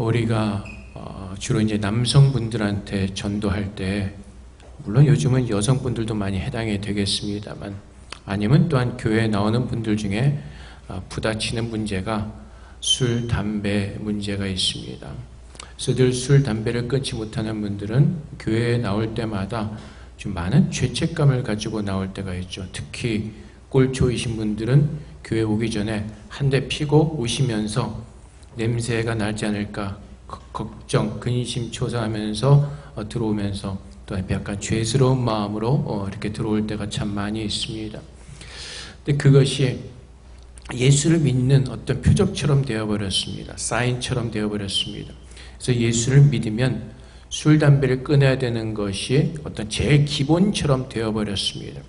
우리가 주로 이제 남성분들한테 전도할 때, 물론 요즘은 여성분들도 많이 해당이 되겠습니다만, 아니면 또한 교회에 나오는 분들 중에 부딪히는 문제가 술, 담배 문제가 있습니다. 그래서 늘 술, 담배를 끊지 못하는 분들은 교회에 나올 때마다 좀 많은 죄책감을 가지고 나올 때가 있죠. 특히 꼴초이신 분들은 교회 오기 전에 한 대 피고 오시면서 냄새가 나지 않을까 걱정, 근심, 초사하면서 들어오면서 또 약간 죄스러운 마음으로 이렇게 들어올 때가 참 많이 있습니다. 근데 그것이 예수를 믿는 어떤 표적처럼 되어버렸습니다. 사인처럼 되어버렸습니다. 그래서 예수를 믿으면 술, 담배를 끊어야 되는 것이 어떤 제일 기본처럼 되어버렸습니다.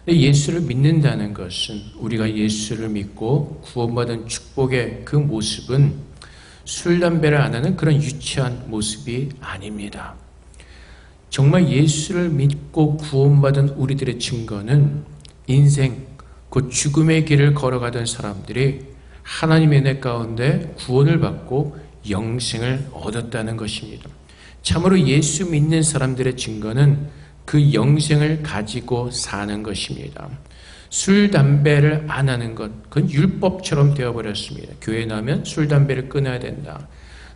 근데 예수를 믿는다는 것은, 우리가 예수를 믿고 구원받은 축복의 그 모습은 술, 담배를 안 하는 그런 유치한 모습이 아닙니다. 정말 예수를 믿고 구원받은 우리들의 증거는 인생, 곧 죽음의 길을 걸어가던 사람들이 하나님의 은혜 가운데 구원을 받고 영생을 얻었다는 것입니다. 참으로 예수 믿는 사람들의 증거는 그 영생을 가지고 사는 것입니다. 술, 담배를 안 하는 것, 그건 율법처럼 되어버렸습니다. 교회에 나오면 술, 담배를 끊어야 된다.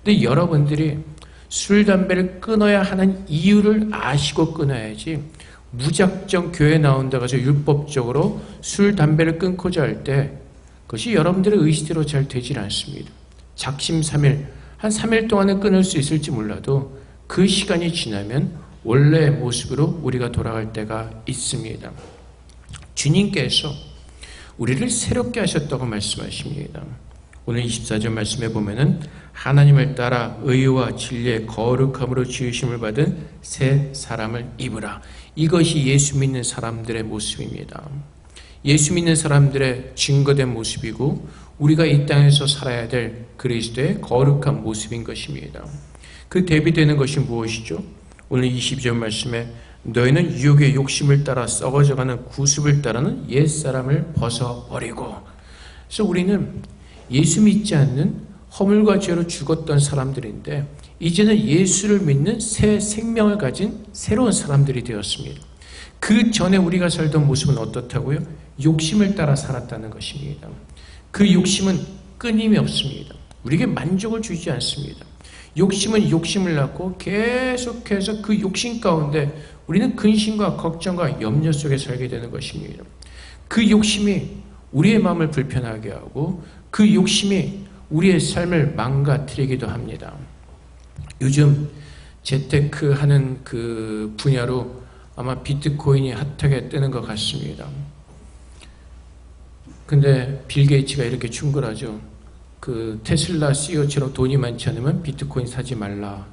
근데 여러분들이 술, 담배를 끊어야 하는 이유를 아시고 끊어야지, 무작정 교회에 나온다고 해서 율법적으로 술, 담배를 끊고자 할 때 그것이 여러분들의 의지대로 잘 되질 않습니다. 작심삼일, 한 3일 동안은 끊을 수 있을지 몰라도 그 시간이 지나면 원래의 모습으로 우리가 돌아갈 때가 있습니다. 주님께서 우리를 새롭게 하셨다고 말씀하십니다. 오늘 24절 말씀에 보면은 하나님을 따라 의와 진리의 거룩함으로 지으심을 받은 새 사람을 입으라. 이것이 예수 믿는 사람들의 모습입니다. 예수 믿는 사람들의 증거된 모습이고 우리가 이 땅에서 살아야 될 그리스도의 거룩한 모습인 것입니다. 그 대비되는 것이 무엇이죠? 오늘 22절 말씀에 너희는 유혹의 욕심을 따라 썩어져가는 구습을 따르는 옛사람을 벗어버리고. 그래서 우리는 예수 믿지 않는 허물과 죄로 죽었던 사람들인데 이제는 예수를 믿는 새 생명을 가진 새로운 사람들이 되었습니다. 그 전에 우리가 살던 모습은 어떻다고요? 욕심을 따라 살았다는 것입니다. 그 욕심은 끊임이 없습니다. 우리에게 만족을 주지 않습니다. 욕심은 욕심을 낳고 계속해서 그 욕심 가운데 우리는 근심과 걱정과 염려 속에 살게 되는 것입니다. 그 욕심이 우리의 마음을 불편하게 하고 그 욕심이 우리의 삶을 망가뜨리기도 합니다. 요즘 재테크하는 그 분야로 아마 비트코인이 핫하게 뜨는 것 같습니다. 근데 빌 게이츠가 이렇게 충고하죠. 그 테슬라 CEO처럼 돈이 많지 않으면 비트코인 사지 말라.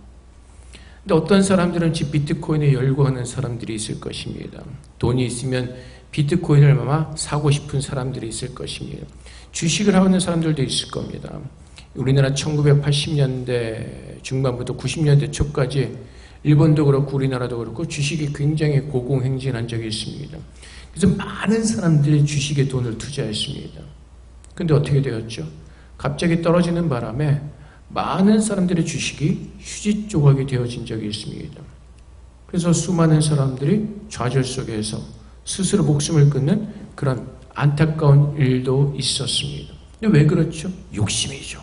근데 어떤 사람들은 집 비트코인에 열광하는 사람들이 있을 것입니다. 돈이 있으면 비트코인을 아마 사고 싶은 사람들이 있을 것입니다. 주식을 하고 있는 사람들도 있을 겁니다. 우리나라 1980년대 중반부터 90년대 초까지 일본도 그렇고 우리나라도 그렇고 주식이 굉장히 고공행진한 적이 있습니다. 그래서 많은 사람들이 주식에 돈을 투자했습니다. 근데 어떻게 되었죠? 갑자기 떨어지는 바람에 많은 사람들의 주식이 휴지 조각이 되어진 적이 있습니다. 그래서 수많은 사람들이 좌절 속에서 스스로 목숨을 끊는 그런 안타까운 일도 있었습니다. 근데 왜 그렇죠? 욕심이죠.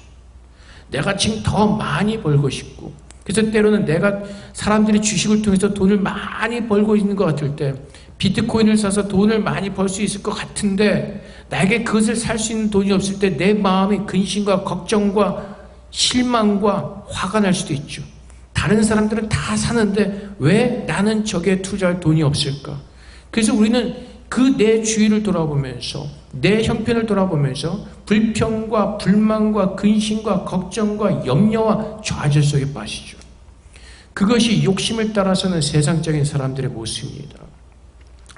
내가 지금 더 많이 벌고 싶고, 그래서 때로는 내가 사람들이 주식을 통해서 돈을 많이 벌고 있는 것 같을 때 비트코인을 사서 돈을 많이 벌 수 있을 것 같은데 나에게 그것을 살 수 있는 돈이 없을 때 내 마음이 근심과 걱정과 실망과 화가 날 수도 있죠. 다른 사람들은 다 사는데 왜 나는 저게 투자할 돈이 없을까? 그래서 우리는 그 내 주위를 돌아보면서 내 형편을 돌아보면서 불평과 불만과 근심과 걱정과 염려와 좌절 속에 빠지죠. 그것이 욕심을 따라서는 세상적인 사람들의 모습입니다.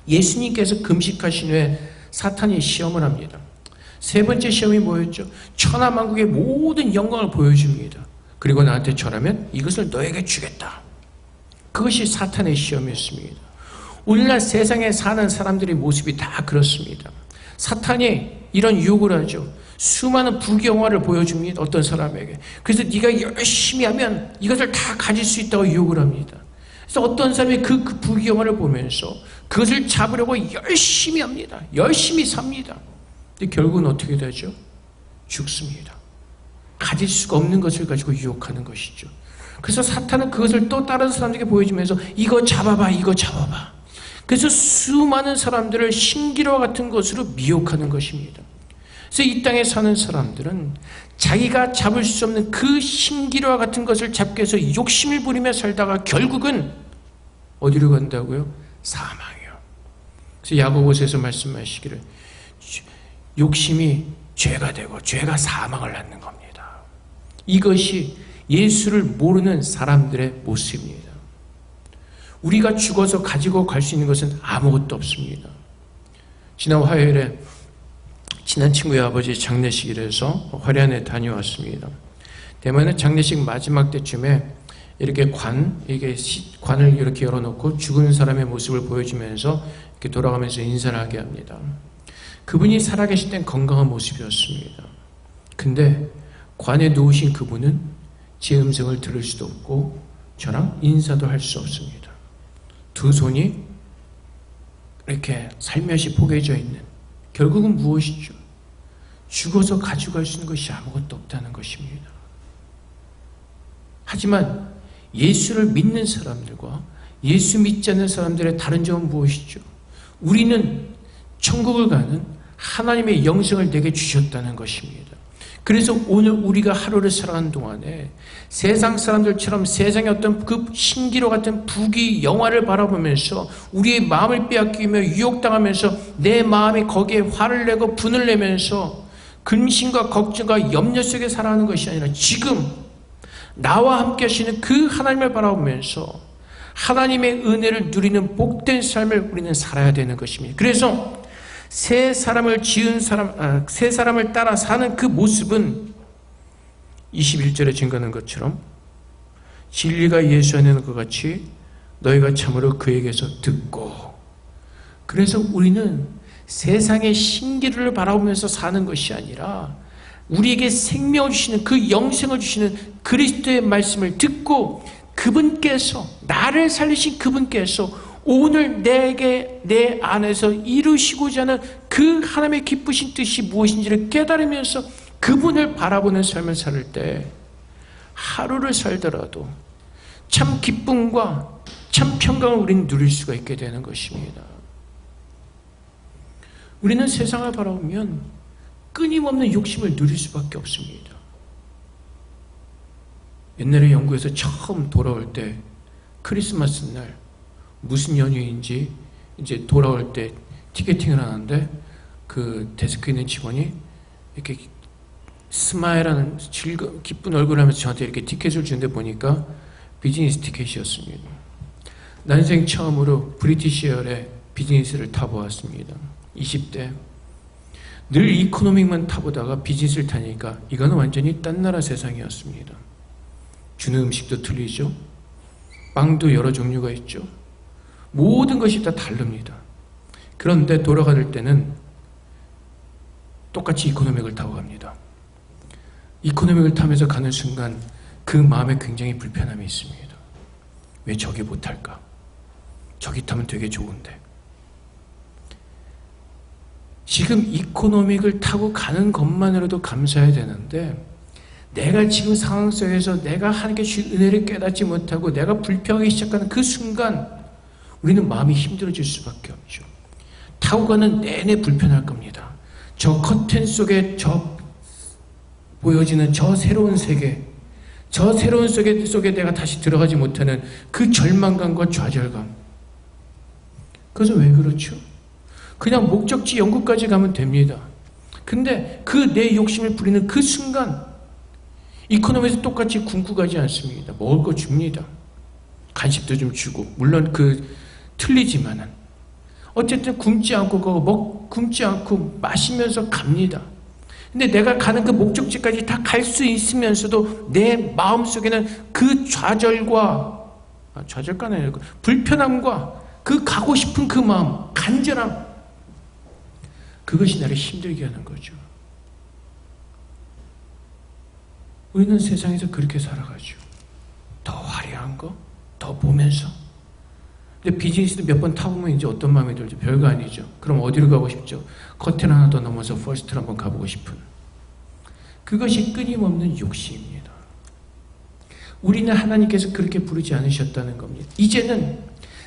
예수님께서 금식하신 후에 사탄이 시험을 합니다. 세 번째 시험이 뭐였죠? 천하만국의 모든 영광을 보여줍니다. 그리고 나한테 절하면 이것을 너에게 주겠다. 그것이 사탄의 시험이었습니다. 오늘날 세상에 사는 사람들의 모습이 다 그렇습니다. 사탄이 이런 유혹을 하죠. 수많은 부귀영화를 보여줍니다. 어떤 사람에게. 그래서 네가 열심히 하면 이것을 다 가질 수 있다고 유혹을 합니다. 그래서 어떤 사람이 그 부귀영화를 보면서 그것을 잡으려고 열심히 합니다. 열심히 삽니다. 근데 결국은 어떻게 되죠? 죽습니다. 가질 수가 없는 것을 가지고 유혹하는 것이죠. 그래서 사탄은 그것을 또 다른 사람들에게 보여주면서 이거 잡아봐, 이거 잡아봐. 그래서 수많은 사람들을 신기루와 같은 것으로 미혹하는 것입니다. 그래서 이 땅에 사는 사람들은 자기가 잡을 수 없는 그 신기루와 같은 것을 잡기 위해서 욕심을 부리며 살다가 결국은 어디로 간다고요? 사망이요. 그래서 야고보서에서 말씀하시기를 욕심이 죄가 되고 죄가 사망을 낳는 겁니다. 이것이 예수를 모르는 사람들의 모습입니다. 우리가 죽어서 가지고 갈 수 있는 것은 아무것도 없습니다. 지난 화요일에 친한 친구의 아버지 장례식이라서 화련에 다녀왔습니다. 대만은 장례식 마지막 때쯤에 이렇게 관을 이렇게 열어놓고 죽은 사람의 모습을 보여주면서 이렇게 돌아가면서 인사를 하게 합니다. 그분이 살아계실 땐 건강한 모습이었습니다. 근데 관에 누우신 그분은 제 음성을 들을 수도 없고 저랑 인사도 할 수 없습니다. 두 손이 이렇게 살며시 포개져 있는, 결국은 무엇이죠? 죽어서 가져갈 수 있는 것이 아무것도 없다는 것입니다. 하지만 예수를 믿는 사람들과 예수 믿지 않는 사람들의 다른 점은 무엇이죠? 우리는 천국을 가는 하나님의 영생을 내게 주셨다는 것입니다. 그래서 오늘 우리가 하루를 살아가는 동안에 세상 사람들처럼 세상의 어떤 그 신기루 같은 부귀 영화를 바라보면서 우리의 마음을 빼앗기며 유혹당하면서 내 마음이 거기에 화를 내고 분을 내면서 근심과 걱정과 염려 속에 살아가는 것이 아니라 지금 나와 함께 하시는 그 하나님을 바라보면서 하나님의 은혜를 누리는 복된 삶을 우리는 살아야 되는 것입니다. 그래서 새 사람을 따라 사는 그 모습은 21절에 증거하는 것처럼 진리가 예수 안에 있는 것 같이 너희가 참으로 그에게서 듣고, 그래서 우리는 세상의 신기루를 바라보면서 사는 것이 아니라 우리에게 생명을 주시는 그 영생을 주시는 그리스도의 말씀을 듣고 그분께서 나를 살리신 그분께서 오늘 내게 내 안에서 이루시고자 하는 그 하나님의 기쁘신 뜻이 무엇인지를 깨달으면서 그분을 바라보는 삶을 살 때 하루를 살더라도 참 기쁨과 참 평강을 우리는 누릴 수가 있게 되는 것입니다. 우리는 세상을 바라보면 끊임없는 욕심을 누릴 수밖에 없습니다. 옛날에 영국에서 처음 돌아올 때 크리스마스 날 무슨 연휴인지 이제 돌아올 때 티켓팅을 하는데 그 데스크에 있는 직원이 이렇게 스마일하는 기쁜 얼굴을 하면서 저한테 이렇게 티켓을 주는데 보니까 비즈니스 티켓이었습니다. 난생 처음으로 브리티시 에어의 비즈니스를 타보았습니다. 20대. 늘 이코노믹만 타보다가 비즈니스를 타니까 이거는 완전히 딴 나라 세상이었습니다. 주는 음식도 틀리죠. 빵도 여러 종류가 있죠. 모든 것이 다 다릅니다. 그런데 돌아갈 때는 똑같이 이코노믹을 타고 갑니다. 이코노믹을 타면서 가는 순간 그 마음에 굉장히 불편함이 있습니다. 왜 저기 못할까? 저기 타면 되게 좋은데. 지금 이코노믹을 타고 가는 것만으로도 감사해야 되는데 내가 지금 상황 속에서 내가 하나님께 주신 은혜를 깨닫지 못하고 내가 불평하기 시작하는 그 순간 우리는 마음이 힘들어질 수밖에 없죠. 타고 가는 내내 불편할 겁니다. 저 커튼 속에 보여지는 저 새로운 세계, 저 새로운 세계 속에 내가 다시 들어가지 못하는 그 절망감과 좌절감. 그래서 왜 그렇죠? 그냥 목적지 영국까지 가면 됩니다. 근데 그 내 욕심을 부리는 그 순간 이코노미에서 똑같이 굶고 가지 않습니다. 먹을 거 줍니다. 간식도 좀 주고, 물론 틀리지만은 어쨌든 굶지 않고 굶지 않고 마시면서 갑니다. 근데 내가 가는 그 목적지까지 다 갈 수 있으면서도 내 마음속에는 그 좌절감이 아니고 불편함과 그 가고 싶은 그 마음, 간절함, 그것이 나를 힘들게 하는 거죠. 우리는 세상에서 그렇게 살아가죠. 더 화려한 거, 더 보면서. 근데 비즈니스도 몇 번 타보면 이제 어떤 마음이 들죠? 별거 아니죠. 그럼 어디로 가고 싶죠? 커튼 하나 더 넘어서 퍼스트로 한번 가보고 싶은. 그것이 끊임없는 욕심입니다. 우리는 하나님께서 그렇게 부르지 않으셨다는 겁니다. 이제는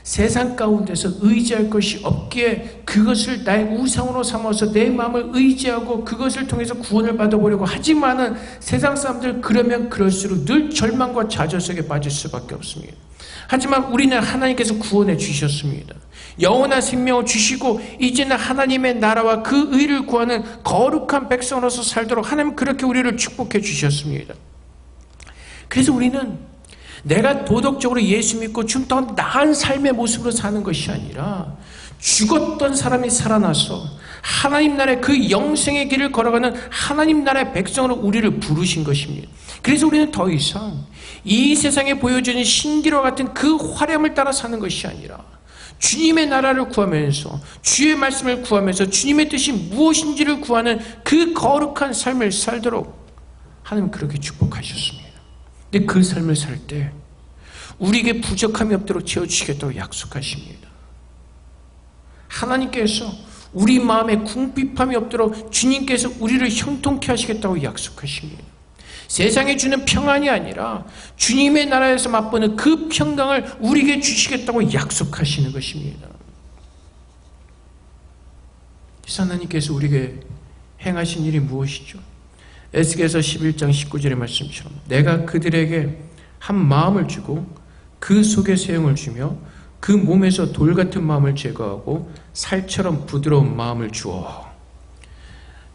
세상 가운데서 의지할 것이 없기에 그것을 나의 우상으로 삼아서 내 마음을 의지하고 그것을 통해서 구원을 받아보려고 하지만은 세상 사람들 그러면 그럴수록 늘 절망과 좌절 속에 빠질 수밖에 없습니다. 하지만 우리는 하나님께서 구원해 주셨습니다. 영원한 생명을 주시고 이제는 하나님의 나라와 그 의를 구하는 거룩한 백성으로서 살도록 하나님 그렇게 우리를 축복해 주셨습니다. 그래서 우리는 내가 도덕적으로 예수 믿고 좀 더 나은 삶의 모습으로 사는 것이 아니라 죽었던 사람이 살아나서 하나님 나라의 그 영생의 길을 걸어가는 하나님 나라의 백성으로 우리를 부르신 것입니다. 그래서 우리는 더 이상 이 세상에 보여주는 신기와 같은 그 화려함을 따라 사는 것이 아니라 주님의 나라를 구하면서 주의 말씀을 구하면서 주님의 뜻이 무엇인지를 구하는 그 거룩한 삶을 살도록 하나님 그렇게 축복하셨습니다. 근데 그 삶을 살 때 우리에게 부족함이 없도록 채워주시겠다고 약속하십니다. 하나님께서 우리 마음에 궁핍함이 없도록 주님께서 우리를 형통케 하시겠다고 약속하십니다. 세상에 주는 평안이 아니라 주님의 나라에서 맛보는 그 평강을 우리에게 주시겠다고 약속하시는 것입니다. 그래서 하나님께서 우리에게 행하신 일이 무엇이죠? 에스겔서 11장 19절의 말씀처럼 내가 그들에게 한 마음을 주고 그 속에 세형을 주며 그 몸에서 돌 같은 마음을 제거하고 살처럼 부드러운 마음을 주어.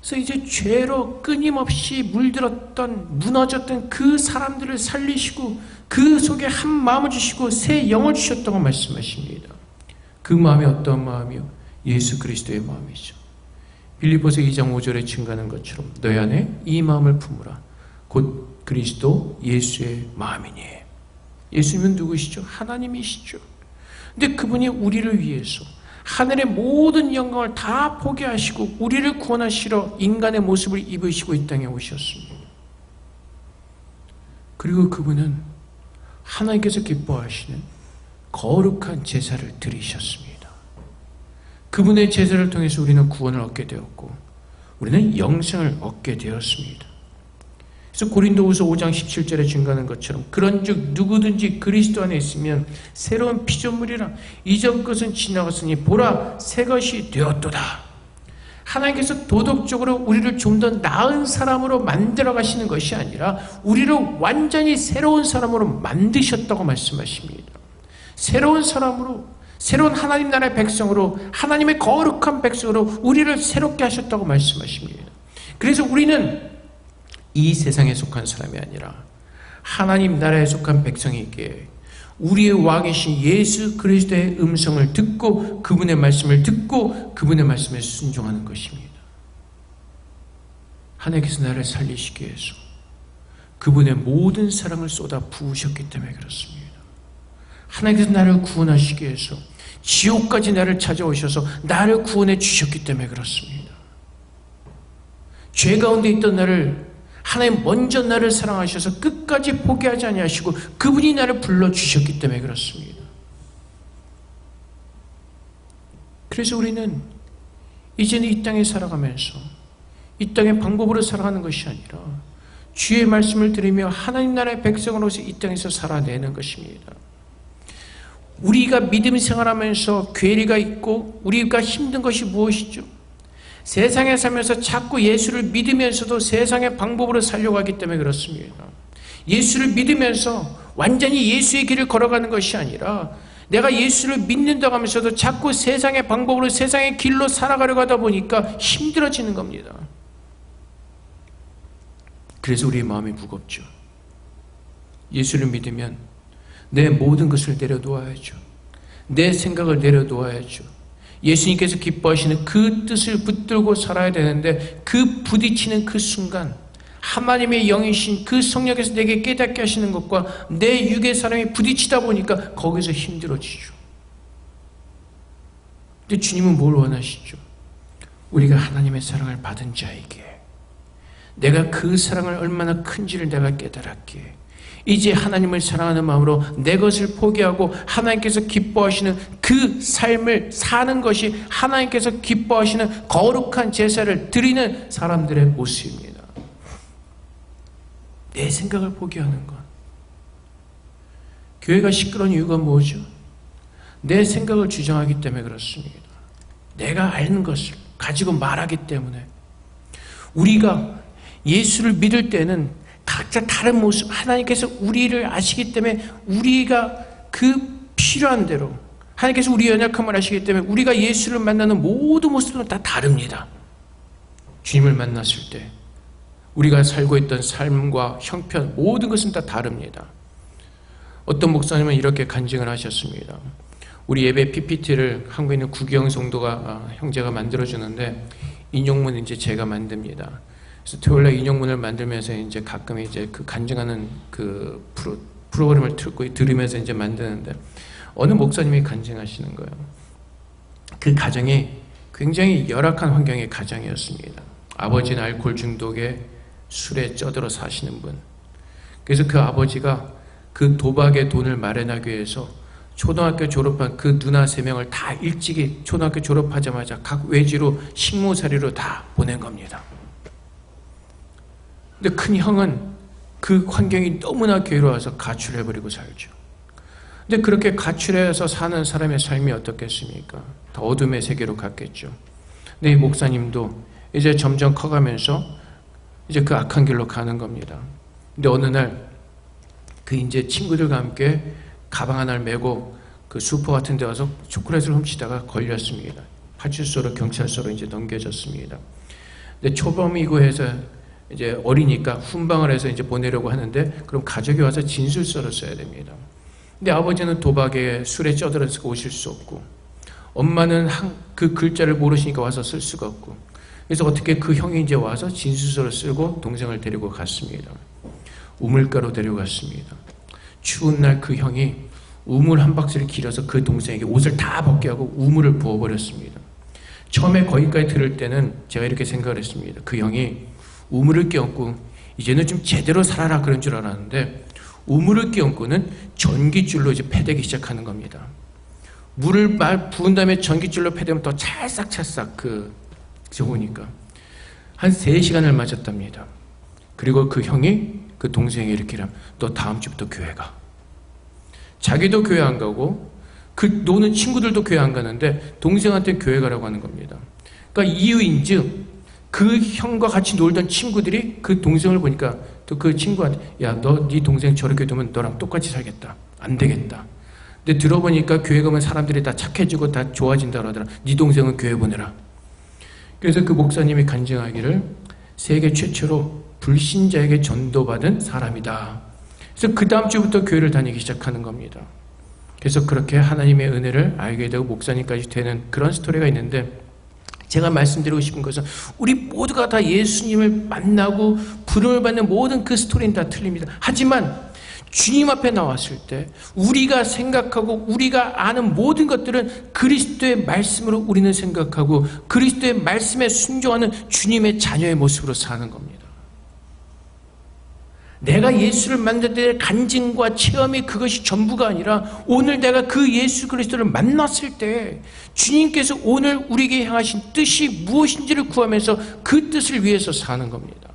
그래서 이제 죄로 끊임없이 물들었던 무너졌던 그 사람들을 살리시고 그 속에 한 마음을 주시고 새 영을 주셨다고 말씀하십니다. 그 마음이 어떤 마음이요? 예수 그리스도의 마음이죠. 빌립보서 2장 5절에 증가하는 것처럼 너희 안에 이 마음을 품으라. 곧 그리스도 예수의 마음이니. 예수님은 누구시죠? 하나님이시죠. 근데 그분이 우리를 위해서 하늘의 모든 영광을 다 포기하시고 우리를 구원하시러 인간의 모습을 입으시고 이 땅에 오셨습니다. 그리고 그분은 하나님께서 기뻐하시는 거룩한 제사를 드리셨습니다. 그분의 제사를 통해서 우리는 구원을 얻게 되었고 우리는 영생을 얻게 되었습니다. 그래서 고린도후서 5장 17절에 증가하는 것처럼 그런즉 누구든지 그리스도 안에 있으면 새로운 피조물이라 이전 것은 지나갔으니 보라 새 것이 되었도다. 하나님께서 도덕적으로 우리를 좀 더 나은 사람으로 만들어 가시는 것이 아니라 우리를 완전히 새로운 사람으로 만드셨다고 말씀하십니다. 새로운 사람으로, 새로운 하나님 나라의 백성으로, 하나님의 거룩한 백성으로 우리를 새롭게 하셨다고 말씀하십니다. 그래서 우리는 이 세상에 속한 사람이 아니라 하나님 나라에 속한 백성이기에 우리의 왕이신 예수 그리스도의 음성을 듣고 그분의 말씀을 듣고 그분의 말씀에 순종하는 것입니다. 하나님께서 나를 살리시기 위해서 그분의 모든 사랑을 쏟아 부으셨기 때문에 그렇습니다. 하나님께서 나를 구원하시기 위해서 지옥까지 나를 찾아오셔서 나를 구원해 주셨기 때문에 그렇습니다. 죄 가운데 있던 나를 하나님 먼저 나를 사랑하셔서 끝까지 포기하지 아니하시고 그분이 나를 불러주셨기 때문에 그렇습니다. 그래서 우리는 이제는 이 땅에 살아가면서 이 땅의 방법으로 살아가는 것이 아니라 주의 말씀을 들으며 하나님 나라의 백성으로서 이 땅에서 살아내는 것입니다. 우리가 믿음 생활하면서 괴리가 있고 우리가 힘든 것이 무엇이죠? 세상에 살면서 자꾸 예수를 믿으면서도 세상의 방법으로 살려고 하기 때문에 그렇습니다. 예수를 믿으면서 완전히 예수의 길을 걸어가는 것이 아니라 내가 예수를 믿는다고 하면서도 자꾸 세상의 방법으로 세상의 길로 살아가려고 하다 보니까 힘들어지는 겁니다. 그래서 우리의 마음이 무겁죠. 예수를 믿으면 내 모든 것을 내려놓아야죠. 내 생각을 내려놓아야죠. 예수님께서 기뻐하시는 그 뜻을 붙들고 살아야 되는데 그 부딪히는 그 순간 하나님의 영이신 그 성령께서 내게 깨닫게 하시는 것과 내 육의 사람이 부딪히다 보니까 거기서 힘들어지죠. 근데 주님은 뭘 원하시죠? 우리가 하나님의 사랑을 받은 자에게 내가 그 사랑을 얼마나 큰지를 내가 깨달았기에 이제 하나님을 사랑하는 마음으로 내 것을 포기하고 하나님께서 기뻐하시는 그 삶을 사는 것이 하나님께서 기뻐하시는 거룩한 제사를 드리는 사람들의 모습입니다. 내 생각을 포기하는 것. 교회가 시끄러운 이유가 뭐죠? 내 생각을 주장하기 때문에 그렇습니다. 내가 아는 것을 가지고 말하기 때문에. 우리가 예수를 믿을 때는 각자 다른 모습, 하나님께서 우리를 아시기 때문에 우리가 그 필요한 대로, 하나님께서 우리의 연약함을 아시기 때문에 우리가 예수를 만나는 모든 모습은 다 다릅니다. 주님을 만났을 때 우리가 살고 있던 삶과 형편 모든 것은 다 다릅니다. 어떤 목사님은 이렇게 간증을 하셨습니다. 우리 예배 PPT를 한국에 있는 구경 성도가 형제가 만들어주는데 인용문 이제 제가 만듭니다. 그래서 토요일날 인용문을 만들면서 이제 가끔 이제 그 간증하는 그 프로그램을 들으면서 이제 만드는데 어느 목사님이 간증하시는 거예요. 그 가정이 굉장히 열악한 환경의 가정이었습니다. 아버지는 알코올 중독에 술에 쩌들어 사시는 분. 그래서 그 아버지가 그 도박의 돈을 마련하기 위해서 초등학교 졸업한 그 누나 3명을 다 일찍이 초등학교 졸업하자마자 각 외지로 식모살이로 다 보낸 겁니다. 근데 큰 형은 그 환경이 너무나 괴로워서 가출해버리고 살죠. 근데 그렇게 가출해서 사는 사람의 삶이 어떻겠습니까? 더 어둠의 세계로 갔겠죠. 근데 이 목사님도 이제 점점 커가면서 이제 그 악한 길로 가는 겁니다. 근데 어느 날 그 이제 친구들과 함께 가방 하나를 메고 그 슈퍼 같은 데 와서 초콜릿을 훔치다가 걸렸습니다. 파출소로 경찰서로 이제 넘겨졌습니다. 근데 초범이고 해서 이제 어리니까 훈방을 해서 이제 보내려고 하는데 그럼 가족이 와서 진술서를 써야 됩니다. 근데 아버지는 도박에 술에 쩌들어서 오실 수 없고 엄마는 그 글자를 모르시니까 와서 쓸 수가 없고 그래서 어떻게 그 형이 이제 와서 진술서를 쓰고 동생을 데리고 갔습니다. 우물가로 데려갔습니다. 추운 날 그 형이 우물 한 박스를 길어서 그 동생에게 옷을 다 벗게 하고 우물을 부어버렸습니다. 처음에 거기까지 들을 때는 제가 이렇게 생각을 했습니다. 그 형이 우물을 끼얹고 이제는 좀 제대로 살아라 그런 줄 알았는데 우물을 끼얹고는 전기줄로 이제 패대기 시작하는 겁니다. 물을 부은 다음에 전기줄로 패대면 더 찰싹찰싹 좋으니까 한 3시간을 맞았답니다. 그리고 그 형이 그 동생이 이렇게 하면 너 다음 주부터 교회 가. 자기도 교회 안 가고 그 노는 친구들도 교회 안 가는데 동생한테 교회 가라고 하는 겁니다. 그러니까 이유인즉 그 형과 같이 놀던 친구들이 그 동생을 보니까 또 그 친구한테 야, 네 동생 저렇게 두면 너랑 똑같이 살겠다. 안 되겠다. 근데 들어보니까 교회 가면 사람들이 다 착해지고 다 좋아진다 그러더라. 네 동생은 교회 보내라. 그래서 그 목사님이 간증하기를 세계 최초로 불신자에게 전도받은 사람이다. 그래서 그 다음 주부터 교회를 다니기 시작하는 겁니다. 그래서 그렇게 하나님의 은혜를 알게 되고 목사님까지 되는 그런 스토리가 있는데 제가 말씀드리고 싶은 것은 우리 모두가 다 예수님을 만나고 부름을 받는 모든 그 스토리는 다 틀립니다. 하지만 주님 앞에 나왔을 때 우리가 생각하고 우리가 아는 모든 것들은 그리스도의 말씀으로 우리는 생각하고 그리스도의 말씀에 순종하는 주님의 자녀의 모습으로 사는 겁니다. 내가 예수를 만날 때 간증과 체험이 그것이 전부가 아니라 오늘 내가 그 예수 그리스도를 만났을 때 주님께서 오늘 우리에게 향하신 뜻이 무엇인지를 구하면서 그 뜻을 위해서 사는 겁니다.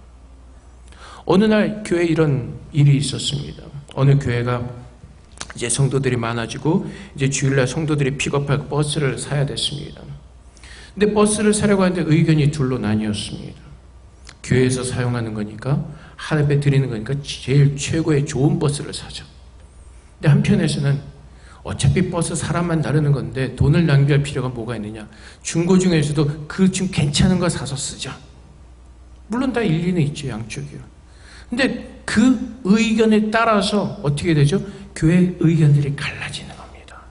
어느 날 교회에 이런 일이 있었습니다. 어느 교회가 이제 성도들이 많아지고 이제 주일날 성도들이 픽업할 버스를 사야 됐습니다. 근데 버스를 사려고 하는데 의견이 둘로 나뉘었습니다. 교회에서 사용하는 거니까 하나님께 드리는 거니까 제일 최고의 좋은 버스를 사죠. 근데 한편에서는 어차피 버스 사람만 나르는 건데 돈을 낭비할 필요가 뭐가 있느냐. 중고 중에서도 그 좀 괜찮은 거 사서 쓰자. 물론 다 일리는 있죠. 양쪽이요. 근데 그 의견에 따라서 어떻게 되죠? 교회 의견들이 갈라지는 겁니다.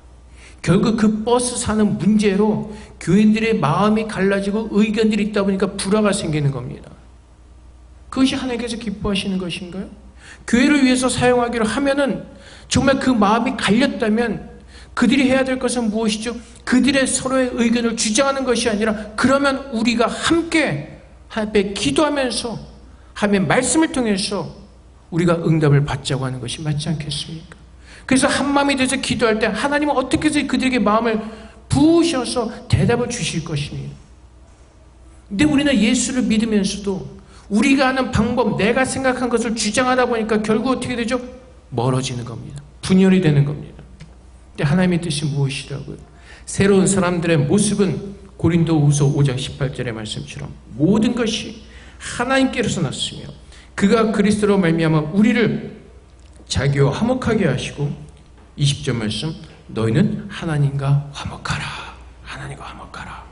결국 그 버스 사는 문제로 교인들의 마음이 갈라지고 의견들이 있다 보니까 불화가 생기는 겁니다. 그것이 하나님께서 기뻐하시는 것인가요? 교회를 위해서 사용하기로 하면은 정말 그 마음이 갈렸다면 그들이 해야 될 것은 무엇이죠? 그들의 서로의 의견을 주장하는 것이 아니라 그러면 우리가 함께 하나님 앞에 기도하면서 하나님의 말씀을 통해서 우리가 응답을 받자고 하는 것이 맞지 않겠습니까? 그래서 한마음이 돼서 기도할 때 하나님은 어떻게 해서 그들에게 마음을 부으셔서 대답을 주실 것입니다. 근데 우리는 예수를 믿으면서도 우리가 아는 방법, 내가 생각한 것을 주장하다 보니까 결국 어떻게 되죠? 멀어지는 겁니다. 분열이 되는 겁니다. 근데 하나님의 뜻이 무엇이라고요? 새로운 사람들의 모습은 고린도후서 5장 18절의 말씀처럼 모든 것이 하나님께로서 났으며 그가 그리스도로 말미암아 우리를 자기와 화목하게 하시고 20절 말씀 너희는 하나님과 화목하라. 하나님과 화목하라.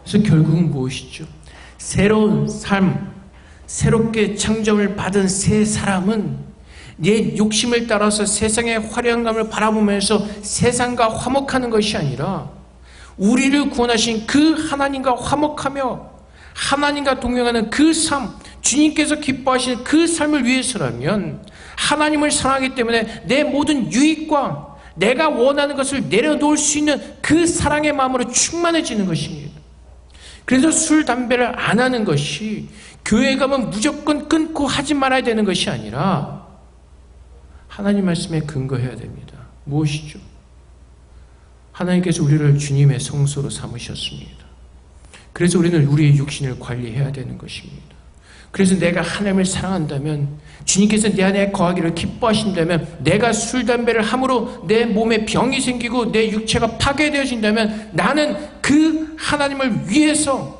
그래서 결국은 무엇이죠? 새로운 삶, 새롭게 창조를 받은 새 사람은 내 욕심을 따라서 세상의 화려한 감을 바라보면서 세상과 화목하는 것이 아니라 우리를 구원하신 그 하나님과 화목하며 하나님과 동행하는 그 삶, 주님께서 기뻐하시는 그 삶을 위해서라면 하나님을 사랑하기 때문에 내 모든 유익과 내가 원하는 것을 내려놓을 수 있는 그 사랑의 마음으로 충만해지는 것입니다. 그래서 술, 담배를 안 하는 것이 교회 가면 무조건 끊고 하지 말아야 되는 것이 아니라 하나님 말씀에 근거해야 됩니다. 무엇이죠? 하나님께서 우리를 주님의 성소로 삼으셨습니다. 그래서 우리는 우리의 육신을 관리해야 되는 것입니다. 그래서 내가 하나님을 사랑한다면 주님께서 내 안에 거하기를 기뻐하신다면 내가 술, 담배를 함으로 내 몸에 병이 생기고 내 육체가 파괴되어진다면 나는 그 하나님을 위해서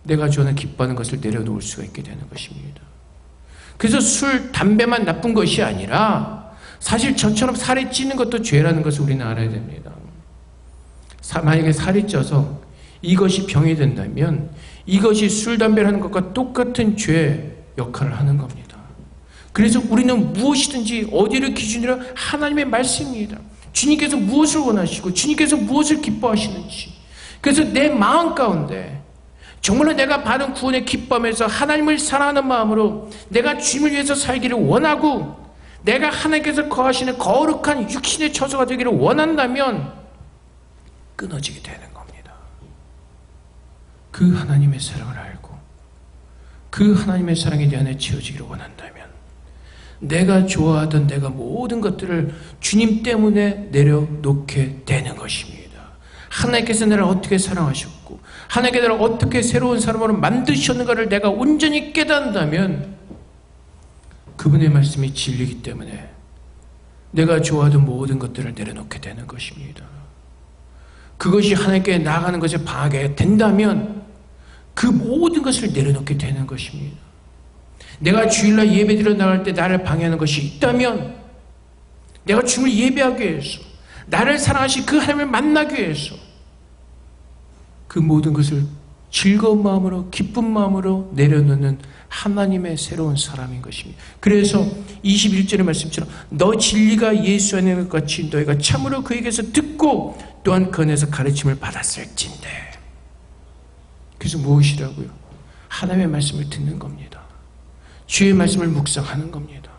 내가 좋아하는 기뻐하는 것을 내려놓을 수가 있게 되는 것입니다. 그래서 술, 담배만 나쁜 것이 아니라 사실 저처럼 살이 찌는 것도 죄라는 것을 우리는 알아야 됩니다. 만약에 살이 쪄서 이것이 병이 된다면 이것이 술, 담배를 하는 것과 똑같은 죄 역할을 하는 겁니다. 그래서 우리는 무엇이든지 어디를 기준으로 하나님의 말씀입니다. 주님께서 무엇을 원하시고 주님께서 무엇을 기뻐하시는지. 그래서 내 마음 가운데 정말로 내가 받은 구원에 기뻐하면서 하나님을 사랑하는 마음으로 내가 주님을 위해서 살기를 원하고 내가 하나님께서 거하시는 거룩한 육신의 처소가 되기를 원한다면 끊어지게 되는 겁니다. 그 하나님의 사랑을 알고 그 하나님의 사랑이 내 안에 채워지기를 원한다면 내가 좋아하던 내가 모든 것들을 주님 때문에 내려놓게 되는 것입니다. 하나님께서 나를 어떻게 사랑하셨고 하나님께서 나를 어떻게 새로운 사람으로 만드셨는가를 내가 온전히 깨닫는다면 그분의 말씀이 진리이기 때문에 내가 좋아하던 모든 것들을 내려놓게 되는 것입니다. 그것이 하나님께 나아가는 것에 방해가 된다면 그 모든 것을 내려놓게 되는 것입니다. 내가 주일날 예배드려 나갈 때 나를 방해하는 것이 있다면 내가 주님을 예배하기 위해서 나를 사랑하신 그 하나님을 만나기 위해서 그 모든 것을 즐거운 마음으로 기쁜 마음으로 내려놓는 하나님의 새로운 사람인 것입니다. 그래서 21절의 말씀처럼 너 진리가 예수 안에 있는 것 같이 너희가 참으로 그에게서 듣고 또한 그 안에서 가르침을 받았을진데. 그래서 무엇이라고요? 하나님의 말씀을 듣는 겁니다. 주의 말씀을 묵상하는 겁니다.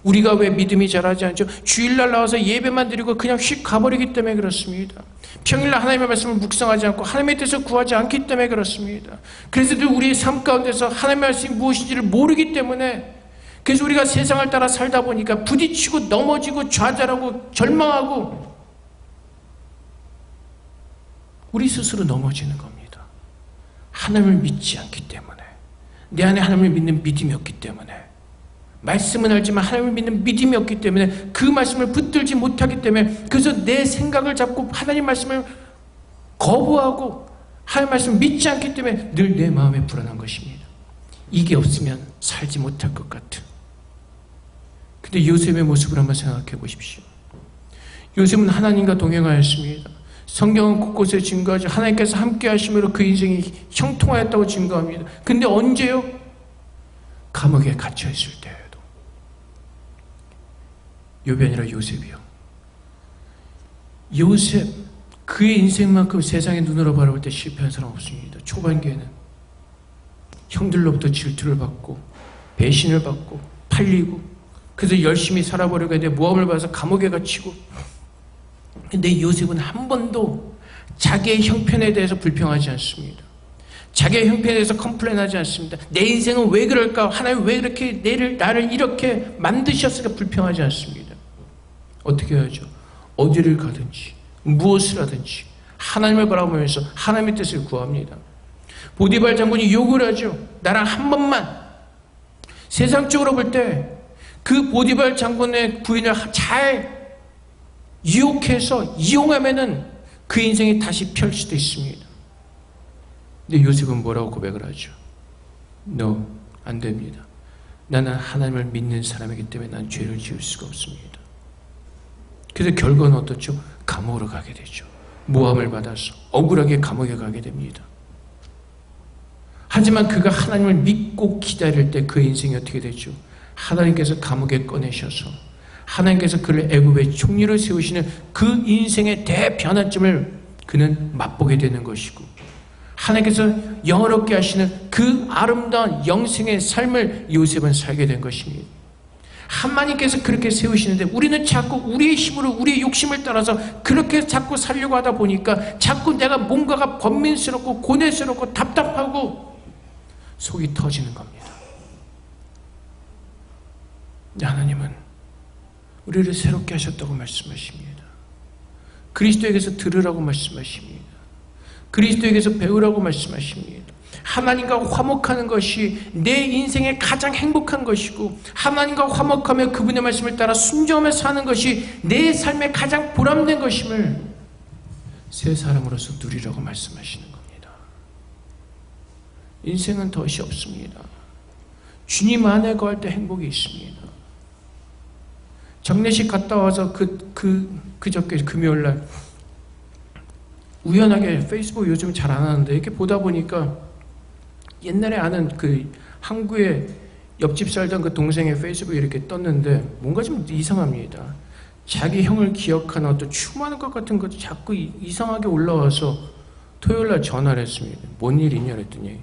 우리가 왜 믿음이 자라지 않죠? 주일날 나와서 예배만 드리고 그냥 휙 가버리기 때문에 그렇습니다. 평일날 하나님의 말씀을 묵상하지 않고 하나님의 뜻을 구하지 않기 때문에 그렇습니다. 그래서 우리의 삶 가운데서 하나님의 말씀이 무엇인지를 모르기 때문에 그래서 우리가 세상을 따라 살다 보니까 부딪히고 넘어지고 좌절하고 절망하고 우리 스스로 넘어지는 겁니다. 하나님을 믿지 않기 때문에 내 안에 하나님을 믿는 믿음이 없기 때문에 말씀은 알지만 하나님을 믿는 믿음이 없기 때문에 그 말씀을 붙들지 못하기 때문에 그래서 내 생각을 잡고 하나님 말씀을 거부하고 하나님 말씀을 믿지 않기 때문에 늘 내 마음에 불안한 것입니다. 이게 없으면 살지 못할 것 같은. 근데 요셉의 모습을 한번 생각해 보십시오. 요셉은 하나님과 동행하였습니다. 성경은 곳곳에 증거하죠. 하나님께서 함께 하심으로 그 인생이 형통하였다고 증거합니다. 근데 언제요? 감옥에 갇혀 있을 때에도. 욥이 아니라 요셉이요. 요셉, 그의 인생만큼 세상의 눈으로 바라볼 때 실패한 사람 없습니다. 초반기에는 형들로부터 질투를 받고 배신을 받고 팔리고 그래서 열심히 살아보려고 했는데 모함을 받아서 감옥에 갇히고. 근데 요셉은 한 번도 자기의 형편에 대해서 불평하지 않습니다. 자기의 형편에 대해서 컴플레인하지 않습니다. 내 인생은 왜 그럴까? 하나님 왜 이렇게 나를 이렇게 만드셨을까? 불평하지 않습니다. 어떻게 해야죠? 어디를 가든지 무엇을 하든지 하나님을 바라보면서 하나님의 뜻을 구합니다. 보디발 장군이 요구를 하죠. 나랑 한 번만. 세상적으로 볼 때 그 보디발 장군의 부인을 잘 유혹해서 이용하면은 그 인생이 다시 펼 수도 있습니다. 근데 요셉은 뭐라고 고백을 하죠? No, 안 됩니다. 나는 하나님을 믿는 사람이기 때문에 난 죄를 지을 수가 없습니다. 그래서 결과는 어떻죠? 감옥으로 가게 되죠. 모함을 받아서 억울하게 감옥에 가게 됩니다. 하지만 그가 하나님을 믿고 기다릴 때 그 인생이 어떻게 되죠? 하나님께서 감옥에 꺼내셔서 하나님께서 그를 애굽의 총리로 세우시는 그 인생의 대변화점을 그는 맛보게 되는 것이고, 하나님께서 영화롭게 하시는 그 아름다운 영생의 삶을 요셉은 살게 된 것입니다. 하나님께서 그렇게 세우시는데 우리는 자꾸 우리의 힘으로 우리의 욕심을 따라서 그렇게 자꾸 살려고 하다 보니까 자꾸 내가 뭔가가 번민스럽고 고뇌스럽고 답답하고 속이 터지는 겁니다. 하나님은 우리를 새롭게 하셨다고 말씀하십니다. 그리스도에게서 들으라고 말씀하십니다. 그리스도에게서 배우라고 말씀하십니다. 하나님과 화목하는 것이 내 인생의 가장 행복한 것이고, 하나님과 화목하며 그분의 말씀을 따라 순종하며 사는 것이 내 삶의 가장 보람된 것임을 새 사람으로서 누리라고 말씀하시는 겁니다. 인생은 덫이 없습니다. 주님 안에 거할 때 행복이 있습니다. 장례식 갔다 와서 그저께 금요일날 우연하게 페이스북 요즘 잘 안 하는데 이렇게 보다 보니까 옛날에 아는 그 항구에 옆집 살던 그 동생의 페이스북에 이렇게 떴는데 뭔가 좀 이상합니다. 자기 형을 기억하는 어떤 추모하는 것 같은 것도 자꾸 이상하게 올라와서 토요일날 전화를 했습니다. 뭔 일이냐 그랬더니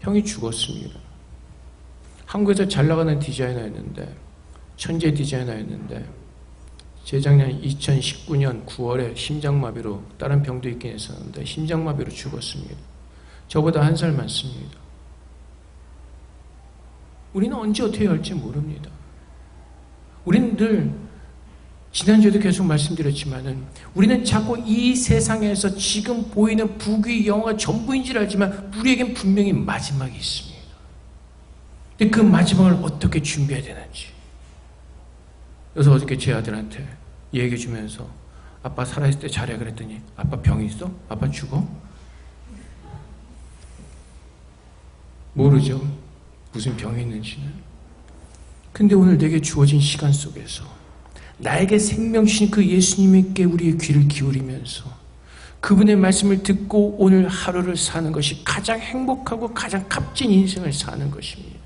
형이 죽었습니다. 한국에서 잘 나가는 디자이너였는데, 천재 디자이너였는데 재작년 2019년 9월에 심장마비로, 다른 병도 있긴 했었는데 심장마비로 죽었습니다. 저보다 1살 많습니다. 우리는 언제 어떻게 할지 모릅니다. 우리는 늘 지난주에도 계속 말씀드렸지만은 우리는 자꾸 이 세상에서 지금 보이는 부귀 영화가 전부인 줄 알지만 우리에겐 분명히 마지막이 있습니다. 근데 그 마지막을 어떻게 준비해야 되는지. 그래서 어저께 제 아들한테 얘기해 주면서 아빠 살아있을 때 잘해 그랬더니 아빠 병이 있어? 아빠 죽어? 모르죠. 무슨 병이 있는지는. 근데 오늘 내게 주어진 시간 속에서 나에게 생명 주신 그 예수님께 우리의 귀를 기울이면서 그분의 말씀을 듣고 오늘 하루를 사는 것이 가장 행복하고 가장 값진 인생을 사는 것입니다.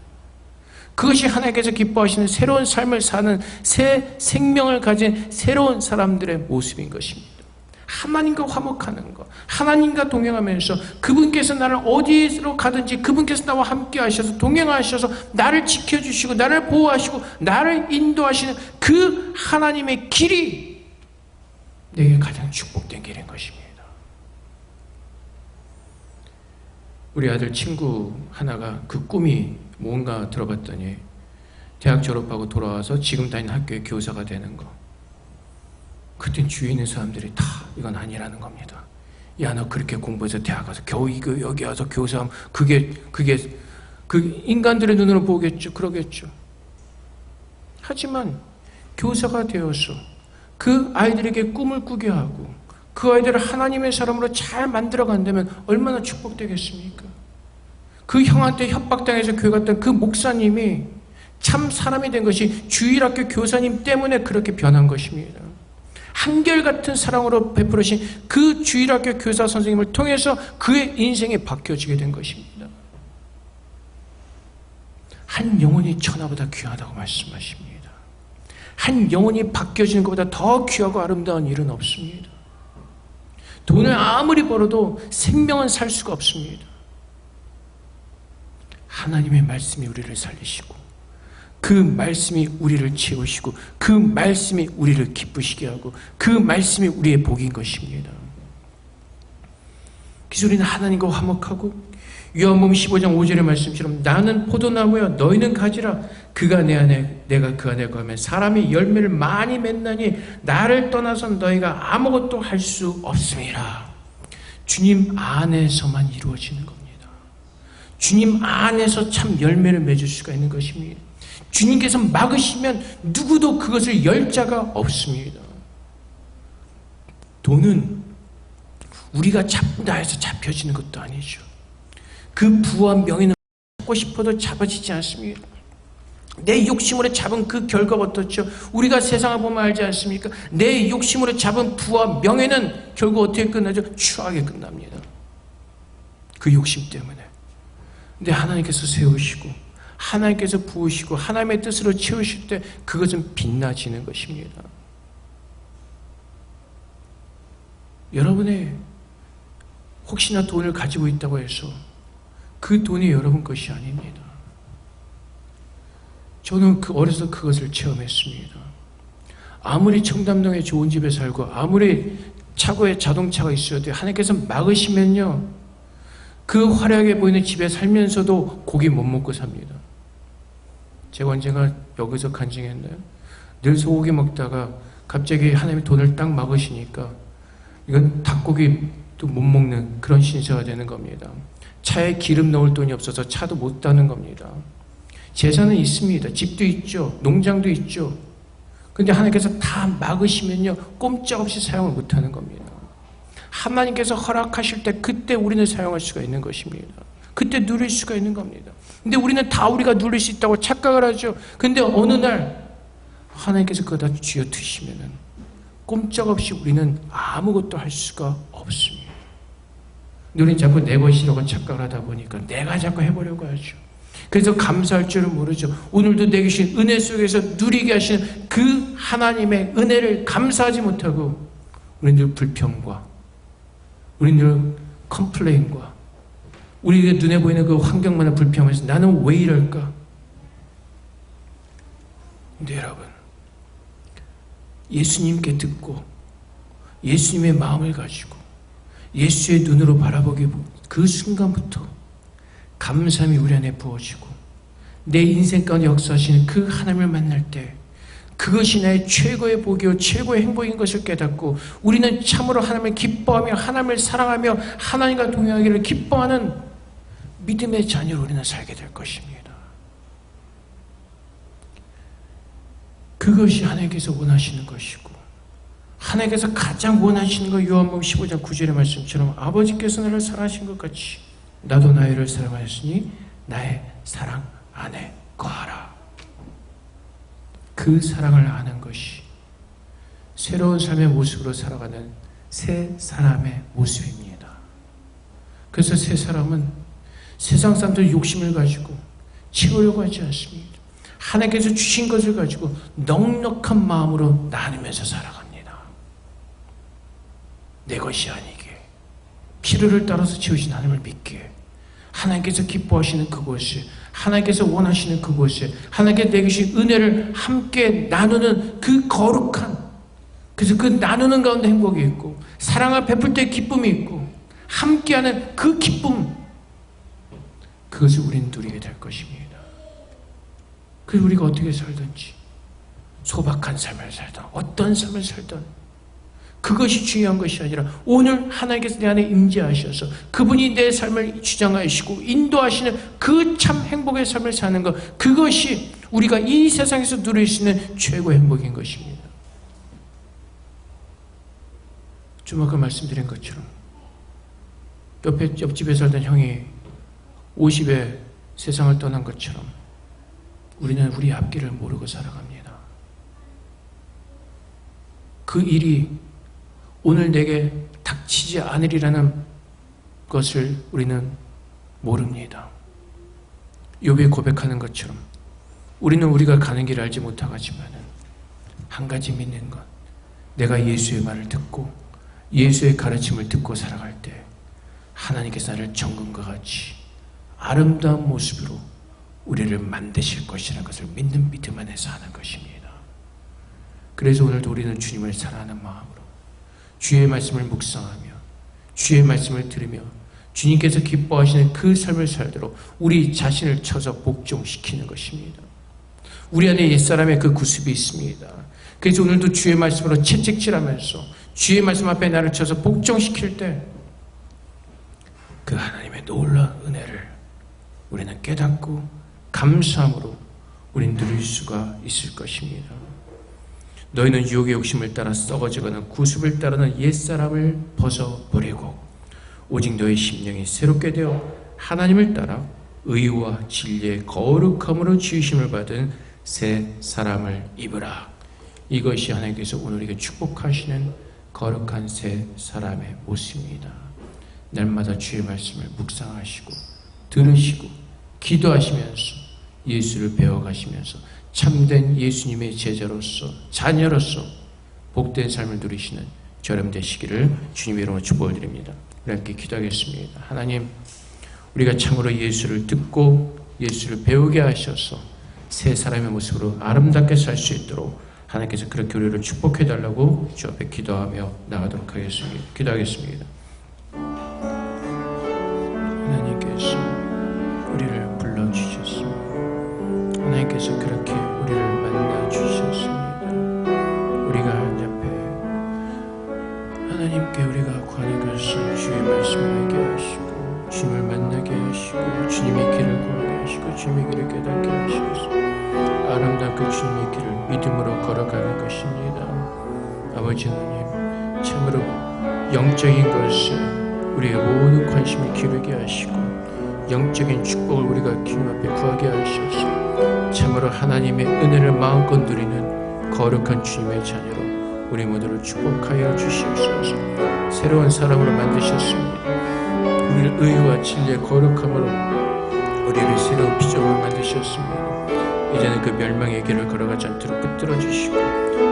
그것이 하나님께서 기뻐하시는 새로운 삶을 사는 새 생명을 가진 새로운 사람들의 모습인 것입니다. 하나님과 화목하는 것, 하나님과 동행하면서 그분께서 나를 어디로 가든지 그분께서 나와 함께 하셔서 동행하셔서 나를 지켜주시고 나를 보호하시고 나를 인도하시는 그 하나님의 길이 내게 가장 축복된 길인 것입니다. 우리 아들 친구 하나가 그 꿈이 뭔가 들어봤더니 대학 졸업하고 돌아와서 지금 다니는 학교의 교사가 되는 거. 그땐 주위에 있는 사람들이 다 이건 아니라는 겁니다. 야, 너 그렇게 공부해서 대학 가서 겨우 여기 와서 교사하면 그게 그 인간들의 눈으로 보겠죠. 그러겠죠. 하지만 교사가 되어서 그 아이들에게 꿈을 꾸게 하고 그 아이들을 하나님의 사람으로 잘 만들어 간다면 얼마나 축복되겠습니까? 그 형한테 협박당해서 교회 갔던 그 목사님이 참 사람이 된 것이 주일학교 교사님 때문에 그렇게 변한 것입니다. 한결같은 사랑으로 베풀으신 그 주일학교 교사 선생님을 통해서 그의 인생이 바뀌어지게 된 것입니다. 한 영혼이 천하보다 귀하다고 말씀하십니다. 한 영혼이 바뀌어지는 것보다 더 귀하고 아름다운 일은 없습니다. 돈을 아무리 벌어도 생명은 살 수가 없습니다. 하나님의 말씀이 우리를 살리시고 그 말씀이 우리를 채우시고 그 말씀이 우리를 기쁘시게 하고 그 말씀이 우리의 복인 것입니다. 그래서 우리는 하나님과 화목하고 요한복음 15장 5절의 말씀처럼 나는 포도나무여 너희는 가지라. 그가 내 안에 내가 그 안에 거하면 사람이 열매를 많이 맺나니 나를 떠나선 너희가 아무것도 할 수 없음이라. 주님 안에서만 이루어지는 겁니다. 주님 안에서 참 열매를 맺을 수가 있는 것입니다. 주님께서 막으시면 누구도 그것을 열 자가 없습니다. 돈은 우리가 잡다 해서 잡혀지는 것도 아니죠. 그 부와 명예는 잡고 싶어도 잡아지지 않습니다. 내 욕심으로 잡은 그 결과가 어떻죠? 우리가 세상을 보면 알지 않습니까? 내 욕심으로 잡은 부와 명예는 결국 어떻게 끝나죠? 추하게 끝납니다. 그 욕심 때문에. 근데 하나님께서 세우시고 하나님께서 부으시고 하나님의 뜻으로 채우실 때 그것은 빛나지는 것입니다. 여러분의 혹시나 돈을 가지고 있다고 해서 그 돈이 여러분 것이 아닙니다. 저는 어려서 그것을 체험했습니다. 아무리 청담동에 좋은 집에 살고 아무리 차고에 자동차가 있어도 하나님께서 막으시면요, 그 화려하게 보이는 집에 살면서도 고기 못 먹고 삽니다. 제가 언젠가 여기서 간증했나요? 늘 소고기 먹다가 갑자기 하나님이 돈을 딱 막으시니까 이건 닭고기도 못 먹는 그런 신세가 되는 겁니다. 차에 기름 넣을 돈이 없어서 차도 못 타는 겁니다. 재산은 있습니다. 집도 있죠. 농장도 있죠. 근데 하나님께서 다 막으시면요, 꼼짝없이 사용을 못하는 겁니다. 하나님께서 허락하실 때 그때 우리는 사용할 수가 있는 것입니다. 그때 누릴 수가 있는 겁니다. 근데 우리는 다 우리가 누릴 수 있다고 착각을 하죠. 근데 어느 날 하나님께서 그거 다 쥐어드시면은 꼼짝없이 우리는 아무것도 할 수가 없습니다. 우리는 자꾸 내 것이라고 착각을 하다 보니까 내가 자꾸 해보려고 하죠. 그래서 감사할 줄은 모르죠. 오늘도 내게 주신 은혜 속에서 누리게 하신 그 하나님의 은혜를 감사하지 못하고 우리는 늘 불평과 우리는 늘 컴플레인과 우리의 눈에 보이는 그 환경만을 불평하면서 나는 왜 이럴까? 근데 여러분, 예수님께 듣고 예수님의 마음을 가지고 예수의 눈으로 바라보기 그 순간부터 감사함이 우리 안에 부어지고 내 인생 가운데 역사하시는 그 하나님을 만날 때 그것이 나의 최고의 복이요 최고의 행복인 것을 깨닫고 우리는 참으로 하나님을 기뻐하며 하나님을 사랑하며 하나님과 동행하기를 기뻐하는 믿음의 자녀로 우리는 살게 될 것입니다. 그것이 하나님께서 원하시는 것이고 하나님께서 가장 원하시는 것, 요한복음 15장 9절의 말씀처럼 아버지께서 나를 사랑하신 것 같이 나도 너희를 사랑하였으니 나의 사랑 안에 거하라. 그 사랑을 아는 것이 새로운 삶의 모습으로 살아가는 새 사람의 모습입니다. 그래서 새 사람은 세상 사람들 욕심을 가지고 채우려고 하지 않습니다. 하나님께서 주신 것을 가지고 넉넉한 마음으로 나누면서 살아갑니다. 내 것이 아니게 필요를 따라서 채우신 하나님을 믿기에 하나님께서 기뻐하시는 그곳에 하나님께서 원하시는 그곳에 하나님께 내게 주신 은혜를 함께 나누는 그 거룩한, 그래서 그 나누는 가운데 행복이 있고 사랑을 베풀 때 기쁨이 있고 함께하는 그 기쁨, 그것을 우리는 누리게 될 것입니다. 그래서 우리가 어떻게 살든지 소박한 삶을 살든 어떤 삶을 살든 그것이 중요한 것이 아니라 오늘 하나님께서 내 안에 임재하셔서 그분이 내 삶을 주장하시고 인도하시는 그 참 행복의 삶을 사는 것, 그것이 우리가 이 세상에서 누릴 수 있는 최고의 행복인 것입니다. 좀 아까 말씀드린 것처럼 옆집에 살던 형이 50에 세상을 떠난 것처럼 우리는 우리 앞길을 모르고 살아갑니다. 그 일이 오늘 내게 닥치지 않으리라는 것을 우리는 모릅니다. 욥이 고백하는 것처럼 우리는 우리가 가는 길을 알지 못하지만 한 가지 믿는 것, 내가 예수의 말을 듣고 예수의 가르침을 듣고 살아갈 때 하나님께서 나를 정금과 같이 아름다운 모습으로 우리를 만드실 것이라는 것을 믿는 믿음 안에서 하는 것입니다. 그래서 오늘도 우리는 주님을 사랑하는 마음으로 주의 말씀을 묵상하며 주의 말씀을 들으며 주님께서 기뻐하시는 그 삶을 살도록 우리 자신을 쳐서 복종시키는 것입니다. 우리 안에 옛사람의 그 구습이 있습니다. 그래서 오늘도 주의 말씀으로 채찍질하면서 주의 말씀 앞에 나를 쳐서 복종시킬 때 그 하나님의 놀라운 은혜를 우리는 깨닫고 감사함으로 우린 누릴 수가 있을 것입니다. 너희는 유혹의 욕심을 따라 썩어지거나 구습을 따르는 옛사람을 벗어버리고 오직 너희 심령이 새롭게 되어 하나님을 따라 의와 진리의 거룩함으로 지으심을 받은 새 사람을 입으라. 이것이 하나님께서 오늘에게 축복하시는 거룩한 새 사람의 모습입니다. 날마다 주의 말씀을 묵상하시고 들으시고 기도하시면서 예수를 배워가시면서 참된 예수님의 제자로서 자녀로서 복된 삶을 누리시는 저렴 되시기를 주님의 이름으로 축복을 드립니다. 우리 함께 기도하겠습니다. 하나님, 우리가 참으로 예수를 듣고 예수를 배우게 하셔서 새 사람의 모습으로 아름답게 살 수 있도록 하나님께서 그렇게 우리를 축복해 달라고 주 앞에 기도하며 나가도록 하겠습니다. 기도하겠습니다. 하나님께서 우리를 불러주셨습니다. 하나님께서 그렇게 우리를 만나주셨습니다. 우리가 하나님 앞에 하나님께 우리가 구하는 것을 주의 말씀을 알게 하시고 주님을 만나게 하시고 주님의 길을 구하게 하시고 주님의 길을 깨닫게 하시고 아름다운 그 주님의 길을 믿음으로 걸어가는 것입니다. 아버지 하나님, 참으로 영적인 것에 우리의 모든 관심을 기울이게 하시고 영적인 축복을 우리가 주님 앞에 구하게 하셔서 참으로 하나님의 은혜를 마음껏 누리는 거룩한 주님의 자녀로 우리 모두를 축복하여 주시옵소서. 새로운 사람으로 만드셨습니다. 우리를 의와 진리의 거룩함으로 우리를 새로운 피조물로 만드셨습니다. 이제는 그 멸망의 길을 걸어가지 않도록 붙들어 주시고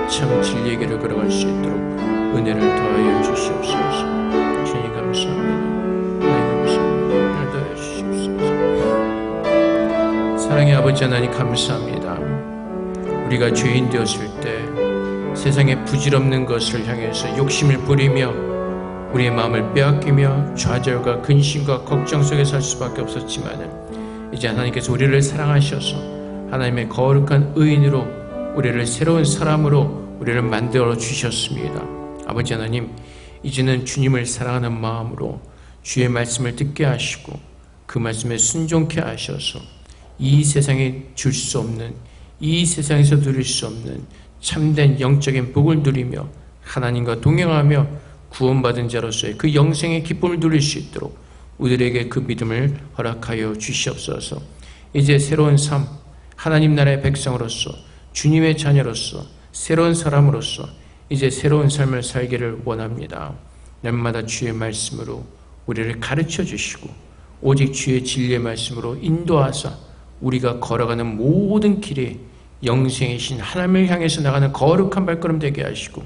참 진리의 길을 걸어갈 수 있도록 은혜를 더하여 주시옵소서. 주님 감사합니다. 하나님 감사합니다. 은혜를 더하여 주시옵소서. 사랑의 아버지 하나님 감사합니다. 우리가 죄인 되었을 때 세상의 부질없는 것을 향해서 욕심을 부리며 우리의 마음을 빼앗기며 좌절과 근심과 걱정 속에 살 수밖에 없었지만 이제 하나님께서 우리를 사랑하셔서 하나님의 거룩한 의인으로 우리를 새로운 사람으로 우리를 만들어 주셨습니다. 아버지 하나님, 이제는 주님을 사랑하는 마음으로 주의 말씀을 듣게 하시고 그 말씀에 순종케 하셔서 이 세상에 줄 수 없는, 이 세상에서 누릴 수 없는 참된 영적인 복을 누리며 하나님과 동행하며 구원받은 자로서의 그 영생의 기쁨을 누릴 수 있도록 우리에게 그 믿음을 허락하여 주시옵소서. 이제 새로운 삶, 하나님 나라의 백성으로서 주님의 자녀로서 새로운 사람으로서 이제 새로운 삶을 살기를 원합니다. 날마다 주의 말씀으로 우리를 가르쳐 주시고 오직 주의 진리의 말씀으로 인도하사 우리가 걸어가는 모든 길에 영생이신 하나님을 향해서 나가는 거룩한 발걸음 되게 하시고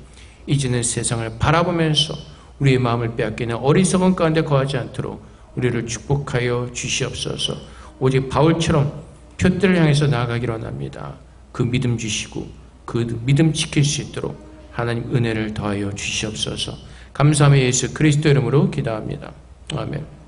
이제는 세상을 바라보면서 우리의 마음을 빼앗기는 어리석은 가운데 거하지 않도록 우리를 축복하여 주시옵소서. 오직 바울처럼 표대를 향해서 나아가기로 합니다. 그 믿음 주시고 그 믿음 지킬 수 있도록 하나님 은혜를 더하여 주시옵소서. 감사하며 예수 그리스도 이름으로 기도합니다. 아멘.